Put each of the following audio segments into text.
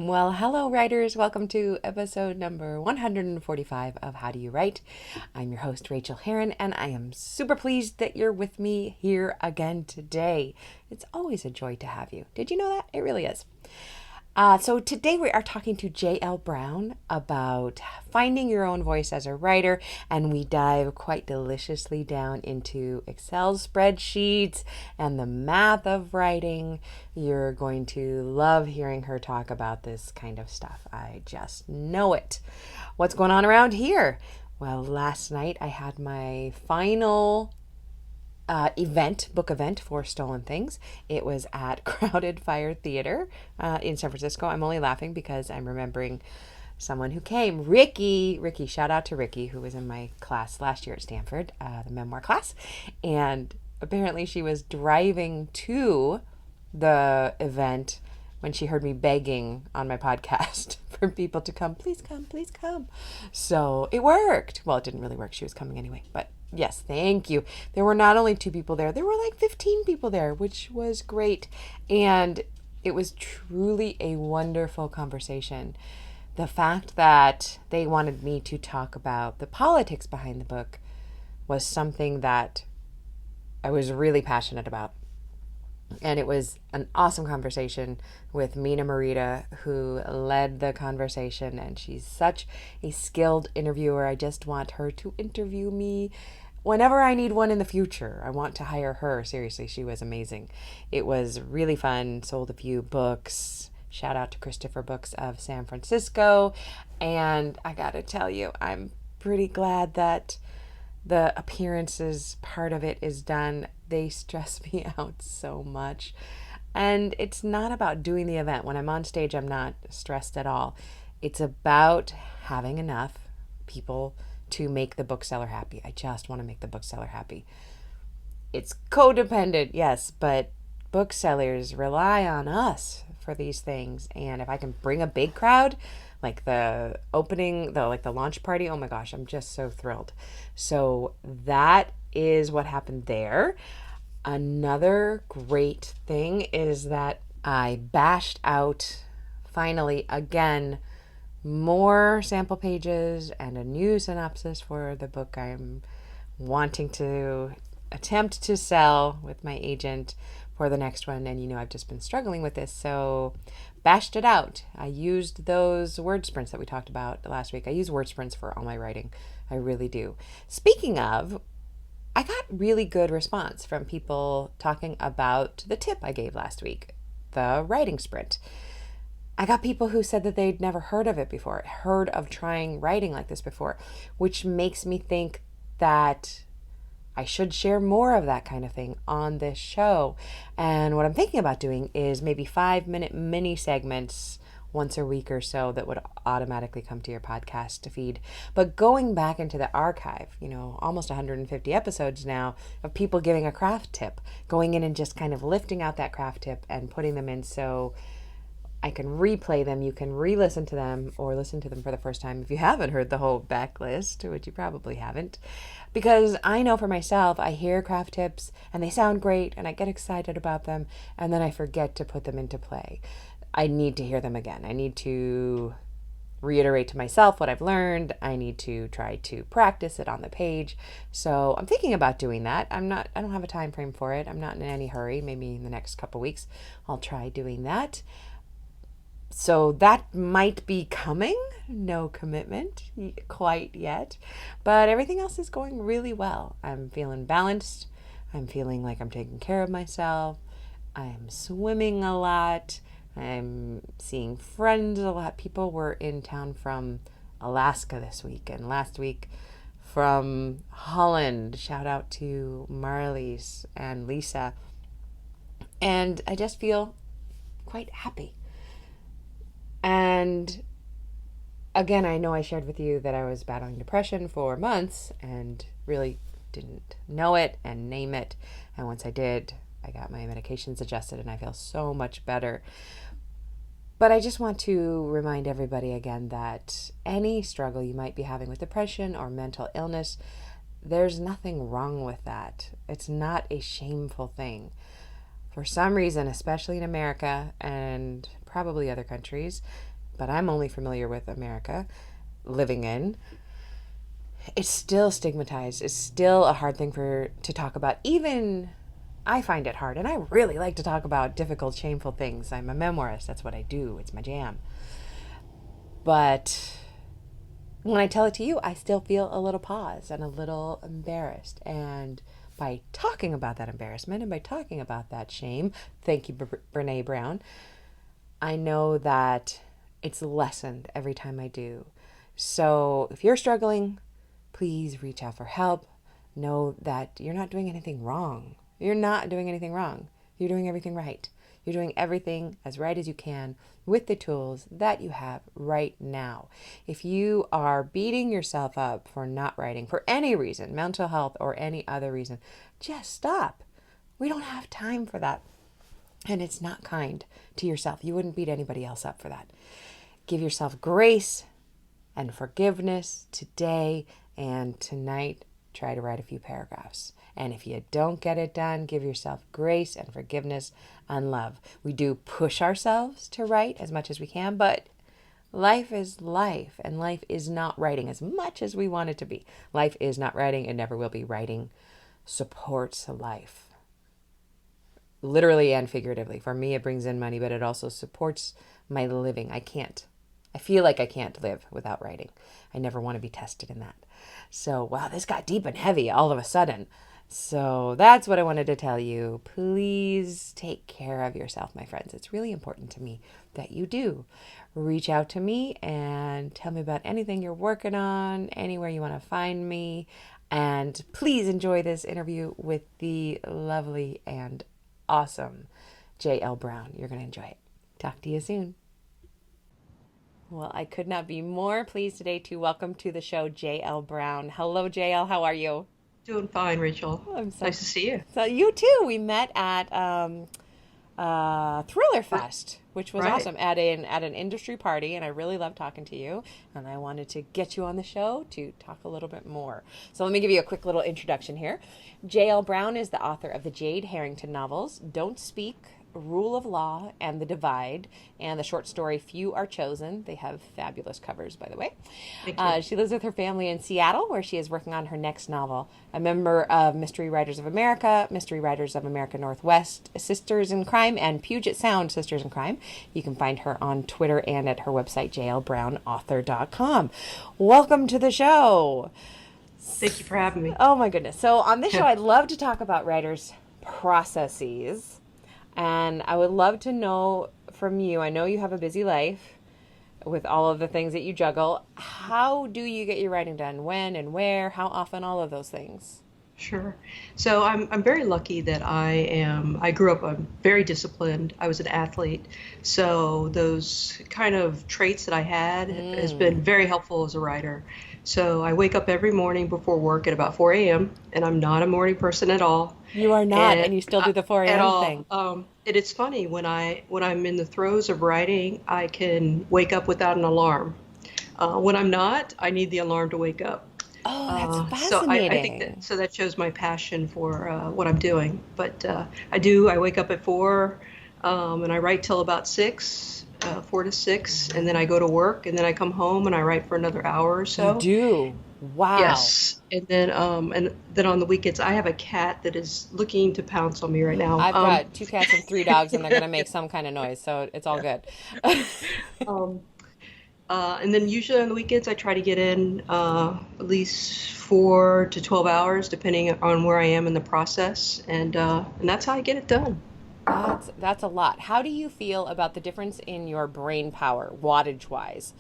Well, hello, writers. Welcome to episode number 145 of How Do You Write? I'm your host, Rachael Herron, and I am super pleased that you're with me here again today. It's always a joy to have you. Did you know that? It really is. So today we are talking to J.L. Brown about finding your own voice as a writer, and we dive quite deliciously down into Excel spreadsheets and the math of writing. You're going to love hearing her talk about this kind of stuff. I just know it. What's going on around here? Well, last night I had my final book event for Stolen Things. It was at Crowded Fire Theater in San Francisco. I'm only laughing because I'm remembering someone who came. Ricky, shout out to Ricky, who was in my class last year at Stanford, the memoir class. And apparently she was driving to the event when she heard me begging on my podcast for people to come. Please come, please come. So it worked. Well, it didn't really work. She was coming anyway, but yes, thank you. There were not only 2 people there, there were like 15 people there, which was great. And it was truly a wonderful conversation. The fact that they wanted me to talk about the politics behind the book was something that I was really passionate about. And it was an awesome conversation with Mina Morita, who led the conversation. And she's such a skilled interviewer. I just want her to interview me whenever I need one in the future. I want to hire her. Seriously, she was amazing. It was really fun. Sold a few books. Shout out to Christopher Books of San Francisco. And I got to tell you, I'm pretty glad that the appearances part of it is done. They stress me out so much. And it's not about doing the event. When I'm on stage, I'm not stressed at all. It's about having enough people to make the bookseller happy. I just want to make the bookseller happy. It's codependent, yes, but booksellers rely on us for these things. And if I can bring a big crowd, like the opening, the launch party, oh my gosh, I'm just so thrilled. So that is what happened there. Another great thing is that I bashed out, finally, again, more sample pages and a new synopsis for the book I'm wanting to attempt to sell with my agent for the next one. And I've just been struggling with this, so bashed it out. I used those word sprints that we talked about last week. I use word sprints for all my writing. I really do. Speaking of, I got really good response from people talking about the tip I gave last week, the writing sprint. I got people who said that they'd never heard of it before, heard of trying writing like this before, which makes me think that I should share more of that kind of thing on this show. And what I'm thinking about doing is maybe 5-minute mini segments once a week or so that would automatically come to your podcast feed. But going back into the archive, almost 150 episodes now of people giving a craft tip, going in and just kind of lifting out that craft tip and putting them in so I can replay them. You can re-listen to them or listen to them for the first time if you haven't heard the whole backlist, which you probably haven't. Because I know for myself, I hear craft tips and they sound great and I get excited about them and then I forget to put them into play. I need to hear them again. I need to reiterate to myself what I've learned. I need to try to practice it on the page. So I'm thinking about doing that. I don't have a time frame for it. I'm not in any hurry. Maybe in the next couple weeks, I'll try doing that. So that might be coming. No commitment quite yet, but everything else is going really well. I'm feeling balanced. I'm feeling like I'm taking care of myself. I'm swimming a lot. I'm seeing friends a lot. People were in town from Alaska this week and last week from Holland. Shout out to Marlies and Lisa. And I just feel quite happy. And again, I know I shared with you that I was battling depression for months and really didn't know it and name it. And once I did, I got my medications adjusted and I feel so much better. But I just want to remind everybody again that any struggle you might be having with depression or mental illness, there's nothing wrong with that. It's not a shameful thing. For some reason, especially in America and probably other countries, but I'm only familiar with America living in, it's still stigmatized. It's still a hard thing to talk about. Even I find it hard, and I really like to talk about difficult, shameful things. I'm a memoirist. That's what I do. It's my jam. But when I tell it to you, I still feel a little pause and a little embarrassed. And by talking about that embarrassment and by talking about that shame, thank you, Brene Brown, I know that it's lessened every time I do. So if you're struggling, please reach out for help. Know that you're not doing anything wrong. You're not doing anything wrong. You're doing everything right. You're doing everything as right as you can with the tools that you have right now. If you are beating yourself up for not writing for any reason, mental health or any other reason, just stop. We don't have time for that. And it's not kind to yourself. You wouldn't beat anybody else up for that. Give yourself grace and forgiveness today and tonight. Try to write a few paragraphs. And if you don't get it done, give yourself grace and forgiveness and love. We do push ourselves to write as much as we can, but life is life, and life is not writing as much as we want it to be. Life is not writing and never will be. Writing supports life, literally and figuratively. For me, it brings in money, but it also supports my living. I feel like I can't live without writing. I never want to be tested in that. So, wow, this got deep and heavy all of a sudden. So that's what I wanted to tell you. Please take care of yourself, my friends. It's really important to me that you do. Reach out to me and tell me about anything you're working on, anywhere you want to find me. And please enjoy this interview with the lovely and awesome J.L. Brown. You're going to enjoy it. Talk to you soon. Well, I could not be more pleased today to welcome to the show J.L. Brown. Hello, J.L. How are you? Doing fine, Rachel. Nice to see you. So you too. We met at Thriller Fest, which was awesome, at an industry party, and I really loved talking to you. And I wanted to get you on the show to talk a little bit more. So let me give you a quick little introduction here. J.L. Brown is the author of the Jade Harrington novels, Don't Speak, Rule of Law, and The Divide, and the short story Few Are Chosen. They have fabulous covers, by the way. Thank you. She lives with her family in Seattle, where she is working on her next novel. A member of Mystery Writers of America, Mystery Writers of America Northwest, Sisters in Crime, and Puget Sound Sisters in Crime. You can find her on Twitter and at her website, jlbrownauthor.com. Welcome to the show. Thank you for having me. Oh, my goodness. So on this show, I love to talk about writers' processes. And I would love to know from you, I know you have a busy life with all of the things that you juggle. How do you get your writing done? When and where? How often? All of those things. Sure. So I'm very lucky that I grew up very disciplined. I was an athlete. So those kind of traits that I had has been very helpful as a writer. So I wake up every morning before work at about 4 a.m. and I'm not a morning person at all. You are not, and you still do the 4 at a.m. all. thing. It's funny when I'm in the throes of writing, I can wake up without an alarm. When I'm not, I need the alarm to wake up. Oh, that's So I fascinating. think that shows my passion for what I'm doing. But I wake up at 4 and I write till about 6, 4 to 6, and then I go to work, and then I come home and I write for another hour or You so. do. Wow. Yes, and then on the weekends I have a cat that is looking to pounce on me right now. I've got 2 cats and 3 dogs, and they're going to make some kind of noise, so it's all good. Um, and then usually on the weekends I try to get in at least 4 to 12 hours, depending on where I am in the process, and that's how I get it done. That's a lot. How do you feel about the difference in your brain power, wattage wise?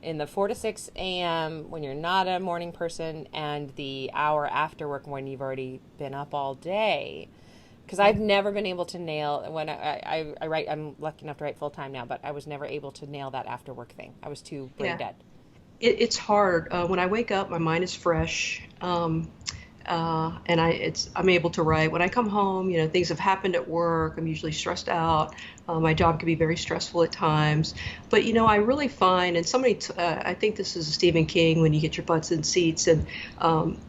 In the 4 to 6 a.m. when you're not a morning person, and the hour after work when you've already been up all day? Because I've never been able to nail when I write. I'm lucky enough to write full time now, but I was never able to nail that after work thing. I was too brain Yeah. dead. It's hard. When I wake up, my mind is fresh, and I'm able to write. When I come home, things have happened at work. I'm usually stressed out. My job can be very stressful at times. But I really find, and I think this is Stephen King, when you get your butts in seats, and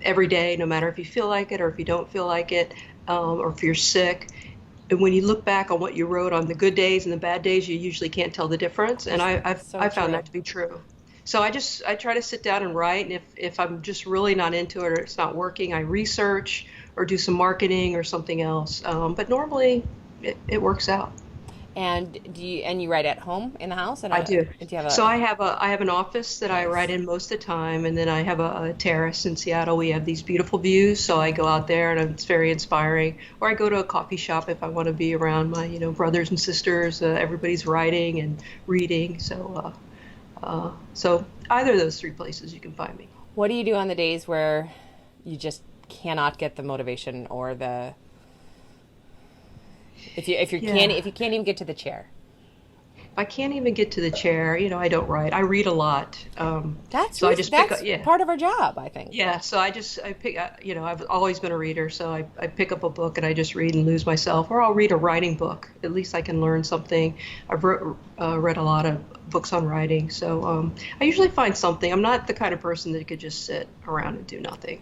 every day, no matter if you feel like it or if you don't feel like it, or if you're sick, when you look back on what you wrote on the good days and the bad days, you usually can't tell the difference. And So I found true. that to be true. So I try to sit down and write, and if I'm just really not into it or it's not working, I research or do some marketing or something else. But normally it works out. And you write at home in the house? And I do. do you have So a I have an office that I write nice? in most of the time, and then I have a terrace in Seattle. We have these beautiful views, so I go out there, and it's very inspiring. Or I go to a coffee shop if I want to be around my brothers and sisters. Everybody's writing and reading, so either of those three places you can find me. What do you do on the days where you just cannot get the motivation or the Yeah. if you can't even get to the chair? I can't even get to the chair. I don't write. I read a lot. So I just pick up. That's Yeah. part of our job, I think. Yeah, so I pick, I've always been a reader, so I pick up a book and I just read and lose myself, or I'll read a writing book. At least I can learn something. Read a lot of books on writing, so I usually find something. I'm not the kind of person that could just sit around and do nothing.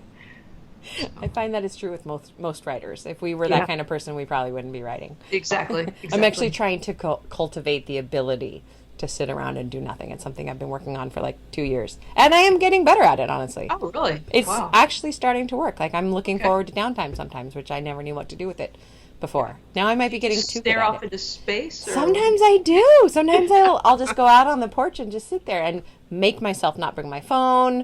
I So, find that is true with most writers. If we were that yeah, kind of person, we probably wouldn't be writing. exactly, I'm actually exactly. trying to cultivate the ability to sit around and do nothing. It's something I've been working on for like 2 years, and I am getting better at it. Honestly, Oh, really? it's Wow. actually starting to work. Like I'm looking Okay. forward to downtime sometimes, which I never knew what to do with it before. Now I might be getting too good Stare at off it. into space, or what do Sometimes you? I do. Sometimes I'll just go out on the porch and just sit there and make myself not bring my phone,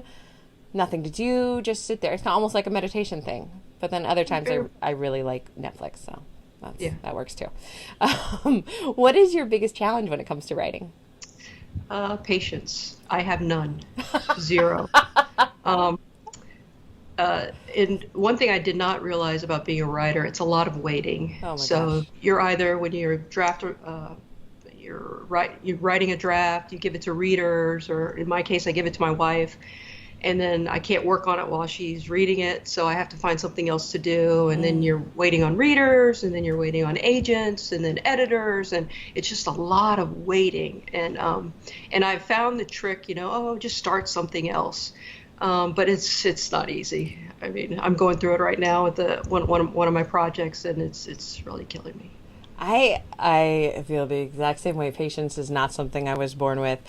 nothing to do, just sit there. It's not almost like a meditation thing. But then other times Very- I really like Netflix, so Yeah. that works too. What is your biggest challenge when it comes to writing? Patience. I have none. Zero. Um, and one thing I did not realize about being a writer, it's a lot of waiting. Oh my So gosh. you're either when you're writing a draft, you give it to readers, or in my case, I give it to my wife, and then I can't work on it while she's reading it, so I have to find something else to do, and then you're waiting on readers, and then you're waiting on agents, and then editors, and it's just a lot of waiting. And I've found the trick, oh, just start something else. But it's not easy. I mean, I'm going through it right now with one of my projects, and it's really killing me. I feel the exact same way. Patience is not something I was born with.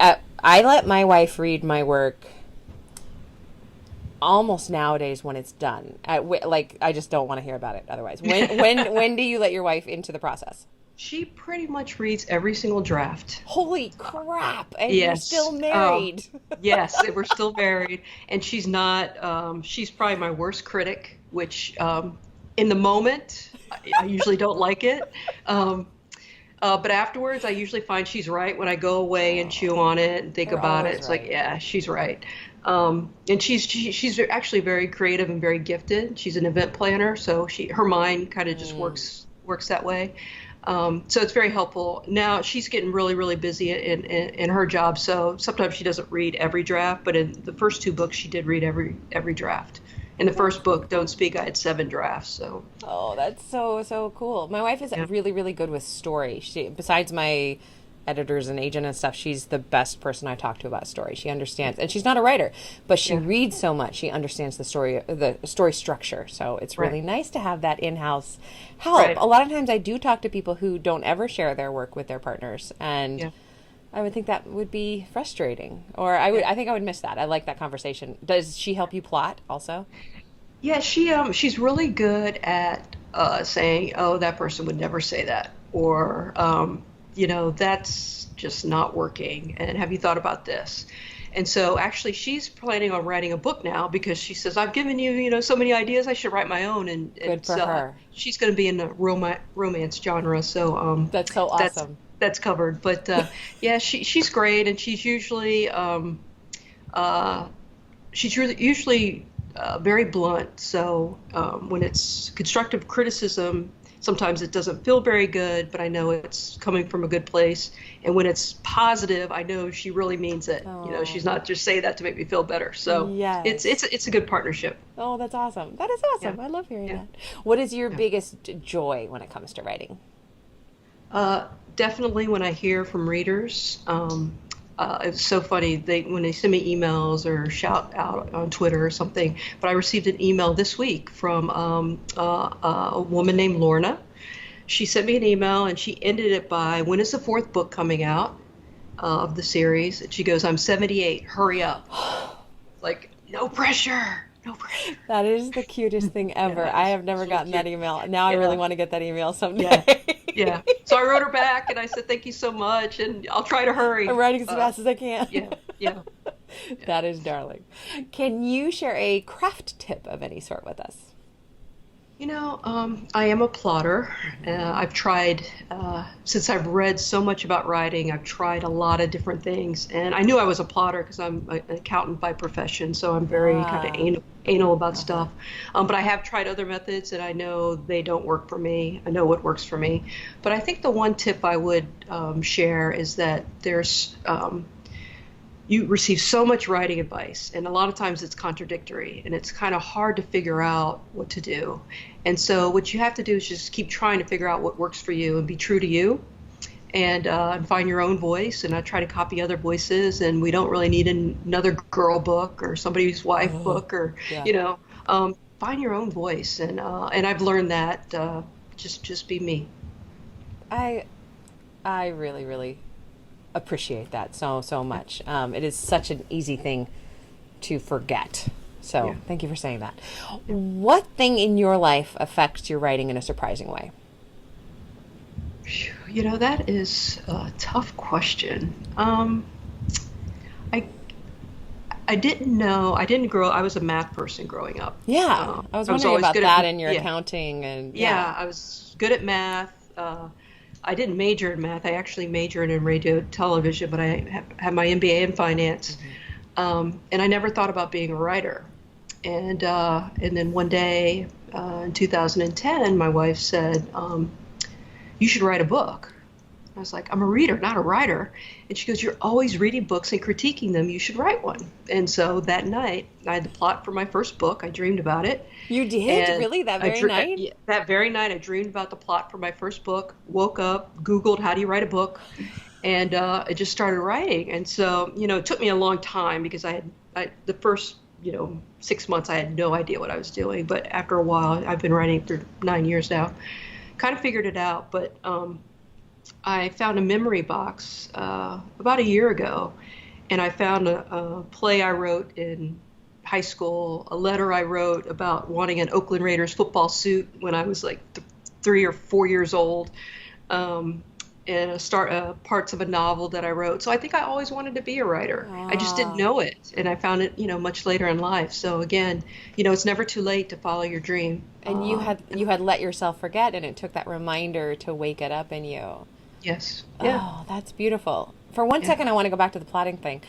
I let my wife read my work almost nowadays when it's done. Like I just don't want to hear about it otherwise. When do you let your wife into the process? She pretty much reads every single draft. Holy crap! And you're Yes. still married. Yes, we're still married, and she's not. She's probably my worst critic, which in the moment I usually don't like it. Um, but afterwards, I usually find she's right when I go away and chew on it and think They're about it. always It's like, right. yeah, she's right. And she's actually very creative and very gifted. She's an event planner, so her mind kind of just works that way. So it's very helpful. Now she's getting really, really busy in her job, so sometimes she doesn't read every draft. But in the first two books, she did read every draft. In the first book, Don't Speak, I had 7 drafts. So Oh, that's so cool. My wife is yeah, really really good with story. She besides my editors and agent and stuff, she's the best person I talk to about story. She understands, and she's not a writer, but she yeah, reads so much. She understands the story structure. So it's right, really nice to have that in-house help. right, A lot of times I do talk to people who don't ever share their work with their partners, and yeah, I would think that would be frustrating, or yeah. I think I would miss that. I like that conversation. Does she help you plot also? Yeah, she's really good at saying, "Oh, that person would never say that," or that's just not working. And have you thought about this? And so actually, she's planning on writing a book now because she says, "I've given you, so many ideas. I should write my own." And Good it's for her. she's going to be in the romance genre, so That's so that's awesome. that's covered. But yeah, she's great, and uh, she's usually very blunt. So when it's constructive criticism, sometimes it doesn't feel very good, but I know it's coming from a good place. And when it's positive, I know she really means it. She's Oh, not just saying that to make me feel better. So it's yes. it's it's a good partnership. Oh, that's awesome. That is Yeah, awesome. I love hearing yeah, that. What is your yeah. biggest joy when it comes to writing? Uh, Definitely when I hear from readers, it's so funny. When they send me emails or shout out on Twitter or something. But I received an email this week from a woman named Lorna, she sent me an email and she ended it by, when is the fourth book coming out of the series? And she goes, I'm 78, hurry up. Like, no pressure, no pressure. That is the cutest thing ever. Yeah, I have never it's really gotten that cute. email. Now I really Yeah, want to get that email yeah, someday. yeah. So I wrote her back and I said, thank you so much, and I'll try to I'm hurry. writing as fast as I can. Yeah, yeah, yeah. That is darling. Can you share a craft tip of any sort with us? I am a plotter. I've tried, since I've read so much about writing, I've tried a lot of different things. And I knew I was a plotter because I'm an accountant by profession, so I'm very kind of Ah, anal about uh-huh. stuff. But I have tried other methods, and I know they don't work for me. I know what works for me. But I think the one tip I would share is that you receive so much writing advice, and a lot of times it's contradictory, and it's kind of hard to figure out what to do. And so, what you have to do is just keep trying to figure out what works for you and be true to you, and find your own voice, and not try to copy other voices. And we don't really need another girl book or somebody's wife Oh, book, or yeah. you know, find your own voice. And I've learned that just be me. I I really, really appreciate that so Yeah, much. It is such an easy thing to forget. yeah, So thank you for saying that. yeah. What thing in your life affects your writing in a surprising way? Phew, that is a tough question. I I didn't know. I didn't grow. I was a math person growing up. Yeah, I was I was wondering always about good at, that in your yeah, accounting and yeah. yeah. I was good at math. I didn't major in math. I actually majored in radio television, but I had my MBA in finance. Mhm. And I never thought about being a writer. And then one day in 2010, my wife said, "You should write a book." I was like, "I'm a reader, not a writer." And she goes, "You're always reading books and critiquing them. You should write one." And so that night, I had the plot for my first book. I dreamed about it. You did? And Really? That very night? yeah, that very night, I dreamed about the plot for my first book, woke up, Googled, how do you write a book? And I just started writing. And so, it took me a long time because the first, 6 months, I had no idea what I was doing. But after a while, I've been writing for 9 years now, kind of figured it out. But I found a memory box about a year ago, and I found a play I wrote in high school, a letter I wrote about wanting an Oakland Raiders football suit when I was like 3 or 4 years old, um, and parts of a novel that I wrote. So I think I always wanted to be a writer. I just didn't Ah. know it, and I found it, much later in life. So again, it's never too late to follow your dream. And you had let yourself forget and it took that reminder to wake it up in you. Yes, yeah, Oh, that's beautiful. For one yeah. second, I want to go back to the plotting thing.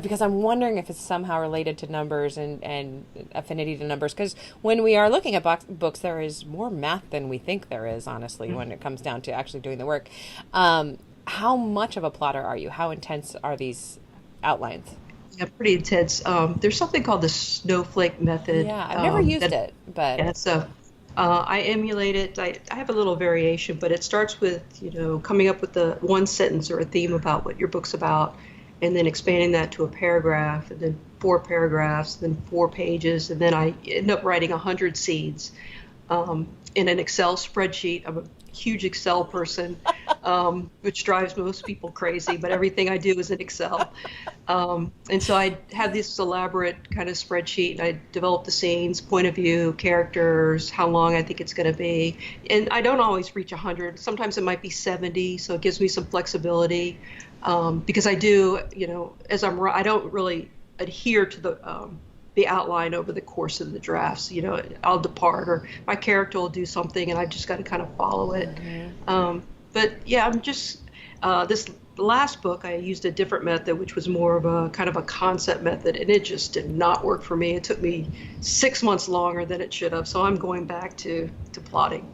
Because I'm wondering if it's somehow related to numbers and affinity to numbers. Because when we are looking at books, there is more math than we think there is, honestly, when it comes down to actually doing the work. How much of a plotter are you? How intense are these outlines? Yeah, pretty intense. There's something called the snowflake method. Yeah, I've never used That it, but Yeah, so I emulate it. I have a little variation, but it starts with coming up with the one sentence or a theme about what your book's about, and then expanding that to a paragraph, and then four paragraphs, then 4 pages, and then I end up writing 100 scenes in an Excel spreadsheet. I'm a huge Excel person, which drives most people crazy, but everything I do is in Excel. And so I have this elaborate kind of spreadsheet, and I develop the scenes, point of view, characters, how long I think it's going to be. And I don't always reach 100. Sometimes it might be 70, so it gives me some flexibility, because I do, I don't really adhere to the outline over the course of the drafts. I'll depart, or my character will do something, and I just got to kind of follow it. But yeah, I'm just this last book, I used a different method, which was more of a kind of a concept method, and it just did not work for me. It took me 6 months longer than it should have, so I'm going back to plotting.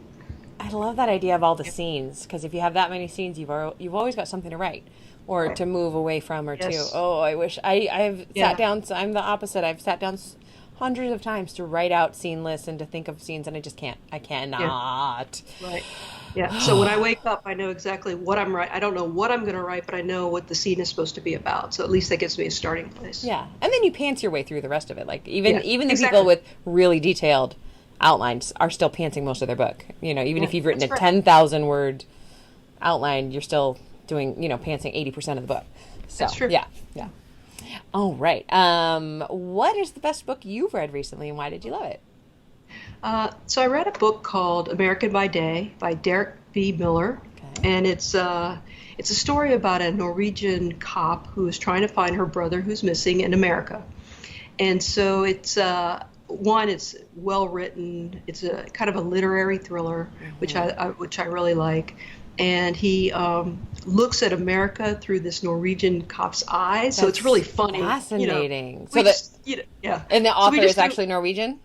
I love that idea of all the Yeah. scenes because if you have that many scenes, you've always got something to write or Right. to move away from or to. Yes. Oh, I wish I've sat Yeah. down. So I'm the opposite. I've sat down hundreds of times to write out scene lists and to think of scenes, and I just can't. I Yeah. cannot. Right. Yeah. So when I wake up, I know exactly what I'm writing. I don't know what I'm going to write, but I know what the scene is supposed to be about. So at least that gives me a starting place. Yeah, and then you pants your way through the rest of it. Like even Yeah. even the people Exactly. with really detailed outlines are still pantsing most of their book. Even Yeah, if you've written that's a right. 10,000 word outline, you're still doing, pantsing 80% of the book. That's So, true. yeah, yeah. All right. What is the best book you've read recently, and why did you love it? So I read a book called American by Day by Derek B. Miller, Okay. and it's a story about a Norwegian cop who is trying to find her brother who's missing in America. And so it's well written. It's a kind of a literary thriller, which I really like. And he looks at America through this Norwegian cop's eyes, so it's really That's funny. fascinating. We just yeah. And the So we author just is actually Norwegian?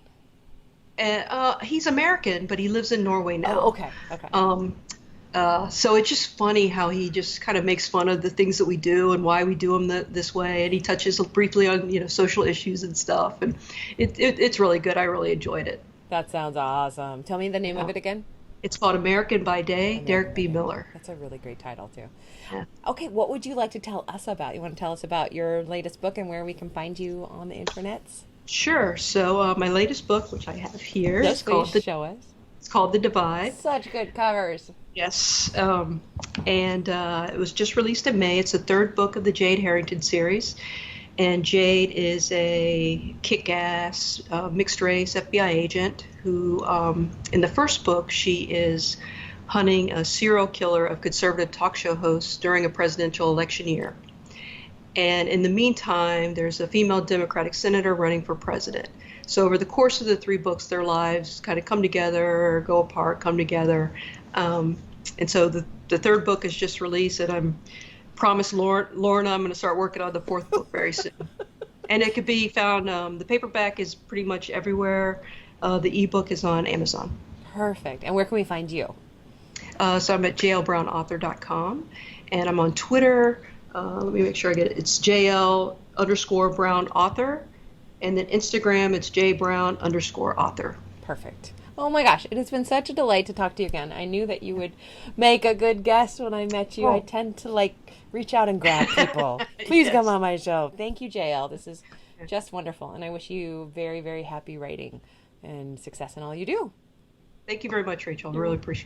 he's American, but he lives in Norway Oh, now. okay. Okay. So it's just funny how he just kind of makes fun of the things that we do and why we do them this way, and he touches briefly on social issues and stuff, and it's really good. I really enjoyed it. That sounds awesome. Tell me the name of Yeah. it again. It's called American by Day, American Derek by B. Day. Miller. That's a really great title, too. Yeah. Okay, what would you like to tell us about? You want to tell us about your latest book and where we can find you on the internets? Sure. So my latest book, which I have here, Yes, please show us. it's called The Divide. Such good covers. Yes, and it was just released in May. It's the third book of the Jade Harrington series, and Jade is a kick-ass mixed-race FBI agent who, in the first book, she is hunting a serial killer of conservative talk show hosts during a presidential election year. And in the meantime, there's a female Democratic senator running for president. So over the course of the three books, their lives kind of come together, go apart, come together. And so the third book is just released, and I'm promised Lorna I'm going to start working on the fourth book very soon. And it could be found, the paperback is pretty much everywhere. The ebook is on Amazon. Perfect. And where can we find you? So I'm at jlbrownauthor.com, and I'm on Twitter. Let me make sure I get it. It's JL_Brown author, and then Instagram, it's JBrown_author. Perfect. Oh my gosh, it has been such a delight to talk to you again. I knew that you would make a good guest when I met you. I tend to reach out and grab people. Please Yes. come on my show. Thank you, JL. This is just wonderful. And I wish you very, very happy writing and success in all you do. Thank you very much, Rachel. I really appreciate it.